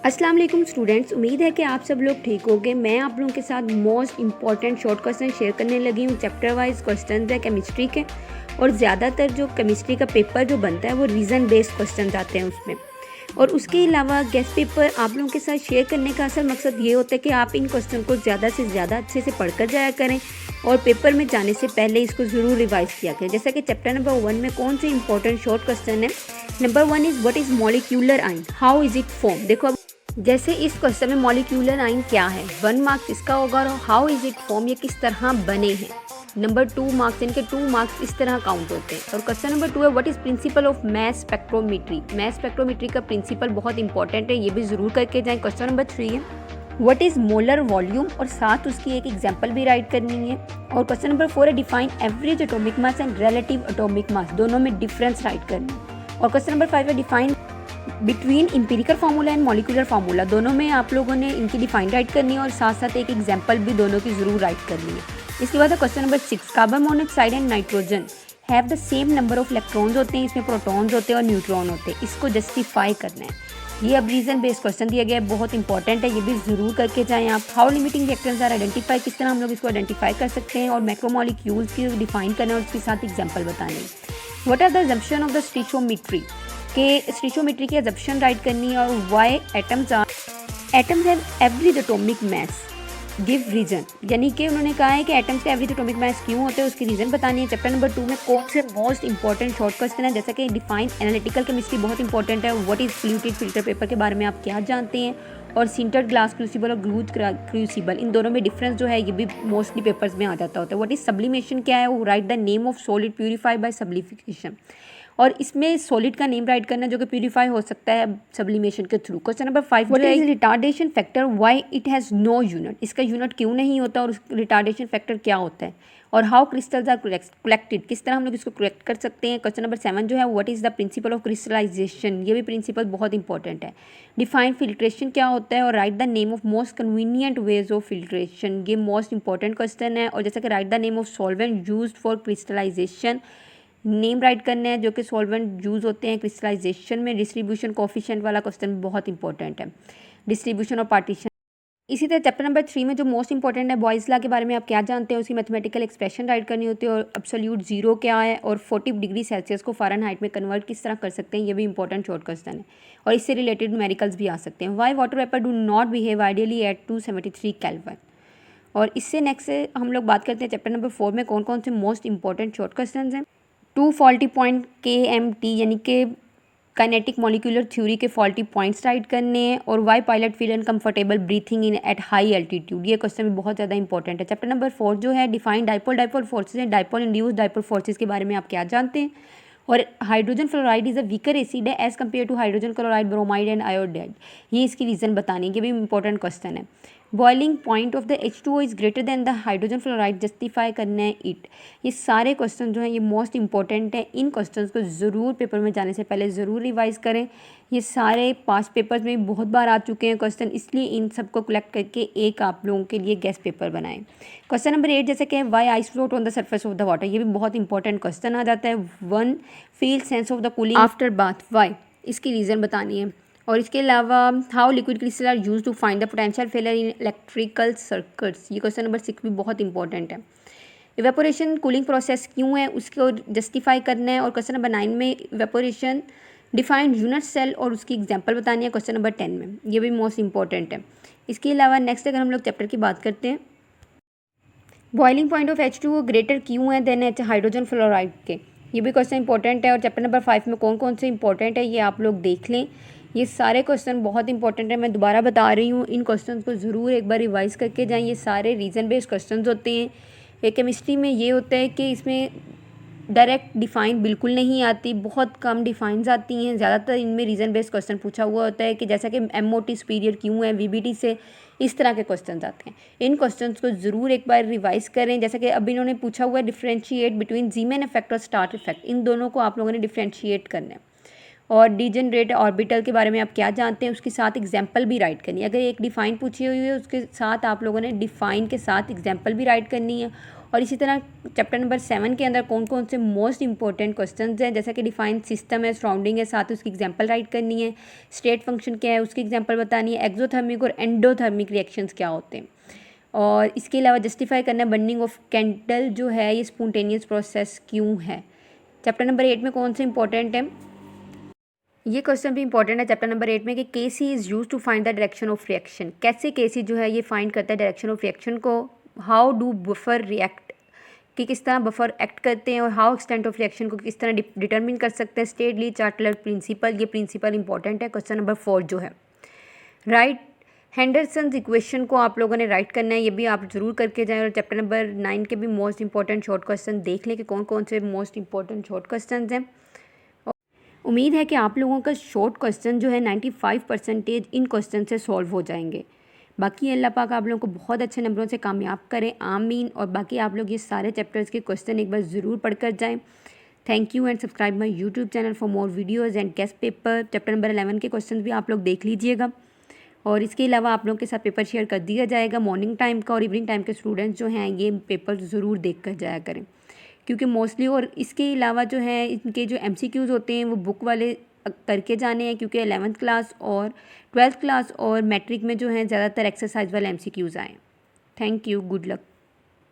अस्सलाम वालेकुम स्टूडेंट्स, उम्मीद है कि आप सब लोग ठीक होंगे। मैं आप लोगों के साथ most important short question share करने लगी हूँ। चैप्टर वाइज क्वेश्चन है केमिस्ट्री के, और ज़्यादातर जो केमिस्ट्री का पेपर जो बनता है वो रीज़न बेस्ड क्वेश्चन आते हैं उसमें। और उसके अलावा गेस्ट पेपर आप लोगों के साथ शेयर करने का असल मकसद ये होता है कि आप इन क्वेश्चन को ज़्यादा से ज़्यादा अच्छे से पढ़कर जाया करें और पेपर में जाने से पहले इसको ज़रूर रिवाइज किया करें। जैसा कि चैप्टर नंबर 1 में कौन से इंपॉर्टेंट शॉर्ट क्वेश्चन है। Number 1 is what is molecular ion, how is it form. देखो अब जैसे इस क्वेश्चन में मॉलिक्यूलर आयन क्या है, 1 मार्क्स इसका होगा, और हाउ इज़ इट फॉर्म, ये किस तरह बने हैं। नंबर 2 मार्क्स, इनके 2 मार्क्स इस तरह काउंट होते हैं। और क्वेश्चन नंबर 2 है what is principle of mass spectrometry. Mass spectrometry का प्रिंसिपल बहुत इंपॉर्टेंट है, ये भी ज़रूर करके जाएँ। क्वेश्चन नंबर 3 है व्हाट इज़ मोलर वॉल्यूम, और साथ उसकी एक एग्जाम्पल भी राइट करनी है। और क्वेश्चन नंबर 4 है define average atomic mass and relative atomic mass, दोनों में डिफरेंस राइट करनी है। और क्वेश्चन नंबर 5 है define between empirical formula and molecular formula, दोनों में आप लोगों ने इनकी डिफाइन राइट करनी है और साथ साथ एक एग्जाम्पल भी दोनों की ज़रूर राइट करनी है। इसके बाद है question number 6 carbon monoxide and nitrogen have the same number of electrons होते हैं, इसमें प्रोटॉन्स होते हैं और न्यूट्रॉन होते हैं, इसको जस्टिफाई करना है। ये अब रीजन बेस्ड क्वेश्चन दिया गया है, बहुत इंपॉर्टेंट है, ये भी ज़रूर करके जाएँ आप। How limiting reactants are identify, किस तरह हम लोग इसको आइडेंटिफाई कर सकते हैं, और मैक्रोमोलिक्यूल्स की डिफाइन करना है और उसके साथ एग्जाम्पल बताने हैं। What are the assumption of the stoichiometry, के स्टिचोमेट्री की असम्पशन राइट करनी है। और why atoms have average atomic mass, give reason, यानी कि उन्होंने कहा है कि एटम्स का एवरेज एटॉमिक मास क्यों होते हैं, उसकी रीजन बतानी है। चैप्टर नंबर 2 में कौन से मोस्ट इंपॉर्टेंट शॉर्ट क्वेश्चन है, जैसा कि डिफाइन एनालिटिकल केमिस्ट्री बहुत इंपॉर्टेंट है। What is fluid filter paper के बारे में आप क्या जानते हैं, और सिंटर्ड ग्लास क्रूसिबल और ग्लूज क्रूसिबल, इन दोनों में डिफरेंस जो है ये भी मोस्टली पेपर्स में आ जाता होता है। व्हाट इज सब्लिमेशन क्या है, वो write the name of solid purify by sublification, और इसमें सॉलिड का नेम राइट करना जो कि प्यूरिफाई हो सकता है सब्लिमेशन के थ्रू। Question number 5 what is retardation factor, why it has no unit, इसका यूनिट क्यों नहीं होता और रिटार्डेशन फैक्टर क्या होता है। और हाउ क्रिस्टल्स आर कलेक्टेड, किस तरह हम लोग इसको कलेक्ट कर सकते हैं। क्वेश्चन नंबर 7 जो है what is the principle of crystallisation, ये भी प्रिंसिपल बहुत इंपॉर्टेंट है। डिफाइन फिल्ट्रेशन क्या होता है, और write the name of most convenient ways of filtration, ये मोस्ट इंपॉर्टेंट क्वेश्चन है। और जैसे कि write the name of solvent used for crystallisation, name write करने हैं जो कि सॉल्वेंट यूज़ होते हैं क्रिस्टलाइजेशन में। डिस्ट्रीब्यूशन कोफिशिएंट वाला क्वेश्चन बहुत इंपॉर्टेंट है, डिस्ट्रीब्यूशन और पार्टीशन। इसी तरह चैप्टर नंबर 3 में जो मोस्ट इंपॉर्टेंट है बॉयज़ लॉ के बारे में आप क्या जानते हैं, उसकी मैथमेटिकल एक्सप्रेशन राइट करनी होती है। और एब्सोल्यूट जीरो क्या है, और 40 डिग्री सेल्सियस को फ़ारेनहाइट में कन्वर्ट किस तरह कर सकते हैं, ये भी इंपॉर्टेंट शॉर्ट क्वेश्चन है। और इससे रिलेटेड न्यूमेरिकल्स भी आ सकते हैं। Why water vapour do not behave ideally at 273 kelvin. और इससे नेक्स्ट से हम लोग बात करते हैं चैप्टर नंबर 4 में कौन कौन से मोस्ट इंपॉर्टेंट शॉर्ट क्वेश्चन हैं। 2 फॉल्टी पॉइंट KMT, यानी कि काइनेटिक मॉलिक्यूलर थ्योरी के फॉल्टी पॉइंट्स राइट करने हैं। और why pilot feel uncomfortable breathing in at high altitude, ये क्वेश्चन भी बहुत ज़्यादा इंपॉर्टेंट है। चैप्टर नंबर 4 जो है डिफाइन डाइपोल फोर्सेज है, डाइपोल इंड्यूस डाइपोल फोर्सेज के बारे में आप क्या जानते हैं। और hydrogen fluoride is a weaker acid है as compare to hydrogen chloride, bromide and iodide, ये इसकी रीज़न बतानी है, ये भी इंपॉर्टेंट क्वेश्चन है। Boiling point of the H2O is greater than the hydrogen fluoride, justify करना है इट। ये सारे क्वेश्चन जो हैं ये मोस्ट इंपॉर्टेंट हैं, इन क्वेश्चंस को ज़रूर पेपर में जाने से पहले ज़रूर रिवाइज करें। ये सारे पास पेपर्स में बहुत बार आ चुके हैं क्वेश्चन, इसलिए इन सबको कलेक्ट करके एक आप लोगों के लिए गेस्ट पेपर बनाएं। क्वेश्चन नंबर 8 जैसे कि why ice float on the surface of the water, ये भी बहुत इंपॉर्टेंट क्वेश्चन आ जाता है। 1 feel sense of the cooling after bath, why, इसकी रीज़न बतानी है। और इसके अलावा how liquid crystal are use to find the potential failure in electrical circuits, ये क्वेश्चन नंबर 6 भी बहुत इंपॉर्टेंट है। इवेपोरेशन कूलिंग प्रोसेस क्यों है, उसको जस्टिफाई करना है। और क्वेश्चन नंबर 9 में इवेपोरेशन डिफाइंड यूनिट सेल और उसकी एग्जांपल बतानी है क्वेश्चन नंबर 10 में, ये भी मोस्ट इंपॉर्टेंट है। इसके अलावा नेक्स्ट अगर हम लोग चैप्टर की बात करते हैं, boiling point of H2O greater क्यों है देन हाइड्रोजन फ्लोराइड के, ये भी क्वेश्चन इंपॉर्टेंट है। और चैप्टर नंबर 5 में कौन कौन से इंपॉर्टेंट है ये आप लोग देख लें, ये सारे क्वेश्चन बहुत इंपॉर्टेंट है, मैं दोबारा बता रही हूँ, इन क्वेश्चन को ज़रूर एक बार रिवाइज करके जाएँ। ये सारे रीज़न बेस्ड क्वेश्चन होते हैं। केमिस्ट्री में ये होता है कि इसमें डायरेक्ट डिफाइन बिल्कुल नहीं आती, बहुत कम डिफाइंस आती हैं, ज़्यादातर इनमें रीज़न बेस्ड क्वेश्चन पूछा हुआ होता है कि जैसा कि MOT सुपीरियर क्यों है, VBT से इस तरह के क्वेश्चन आते हैं। इन क्वेश्चंस को ज़रूर एक बार रिवाइज करें। जैसा कि अभी इन्होंने पूछा हुआ है डिफ्रेंशिएट बिटवीन जीमैन इफेक्ट और स्टार्ट इफेक्ट, इन दोनों को आप लोगों ने डिफ्रेंशिएट करना है। और डीजनरेट ऑर्बिटल के बारे में आप क्या जानते हैं, उसके साथ एग्जाम्पल भी राइट करनी है। अगर एक डिफाइन पूछी हुई है उसके साथ आप लोगों ने डिफाइन के साथ एग्जाम्पल भी राइट करनी है। और इसी तरह चैप्टर नंबर 7 के अंदर कौन कौन से मोस्ट इंपॉर्टेंट क्वेश्चंस हैं, जैसा कि डिफाइन सिस्टम है, सराउंडिंग है, साथ उसकी एग्जांपल राइट करनी है, स्टेट फंक्शन क्या है उसकी एग्जांपल बतानी है, एक्सोथर्मिक और एंडोथर्मिक रिएक्शंस क्या होते हैं, और इसके अलावा जस्टिफाई करना है बर्निंग ऑफ कैंडल जो है ये स्पॉन्टेनियस प्रोसेस क्यों है। चैप्टर नंबर 8 में कौन से इंपॉर्टेंट है, ये क्वेश्चन भी इंपॉर्टेंट है चैप्टर नंबर 8 में कि KC is use to find the direction of reaction. कैसे केसी जो है ये फाइंड करता है डायरेक्शन ऑफ रिएक्शन को, हाउ डू बफर रिएक्ट, कि किस तरह बफर एक्ट करते हैं, और हाउ एक्सटेंट ऑफ रिएक्शन को किस तरह डिटरमिन कर सकते हैं। स्टेट ली चार्टलर प्रिंसिपल, ये प्रिंसिपल इंपॉर्टेंट है। क्वेश्चन नंबर 4 जो है राइट हेंडरसन्स इक्वेशन को आप लोगों ने राइट करना है, ये भी आप ज़रूर करके जाएं। और चैप्टर नंबर 9 के भी मोस्ट इंपॉर्टेंट शॉर्ट क्वेश्चन देख लें कि कौन कौन से मोस्ट इंपॉर्टेंट शॉर्ट क्वेश्चन हैं। उम्मीद है कि आप लोगों का शॉर्ट क्वेश्चन जो है 95% इन क्वेश्चन से सॉल्व हो जाएंगे। बाकी अल्लाह पाक आप लोगों को बहुत अच्छे नंबरों से कामयाब करें, आमीन। और बाकी आप लोग ये सारे चैप्टर्स के क्वेश्चन एक बार ज़रूर पढ़ कर जाएँ। Thank you and subscribe my YouTube channel for more videos and guest paper. Chapter number 11 के क्वेश्चन भी आप लोग देख लीजिएगा, और इसके अलावा आप लोगों के साथ पेपर शेयर कर दिया जाएगा। मॉर्निंग टाइम का और इवनिंग टाइम के स्टूडेंट्स जो हैं ये पेपर ज़रूर देख कर जाया करें, क्योंकि मोस्टली, और इसके अलावा जो है इनके जो MCQs होते हैं वो बुक वाले करके जाने हैं, क्योंकि 11th क्लास और 12th क्लास और मैट्रिक में जो है ज़्यादातर एक्सरसाइज वाले MCQs आए। Thank you, good luck.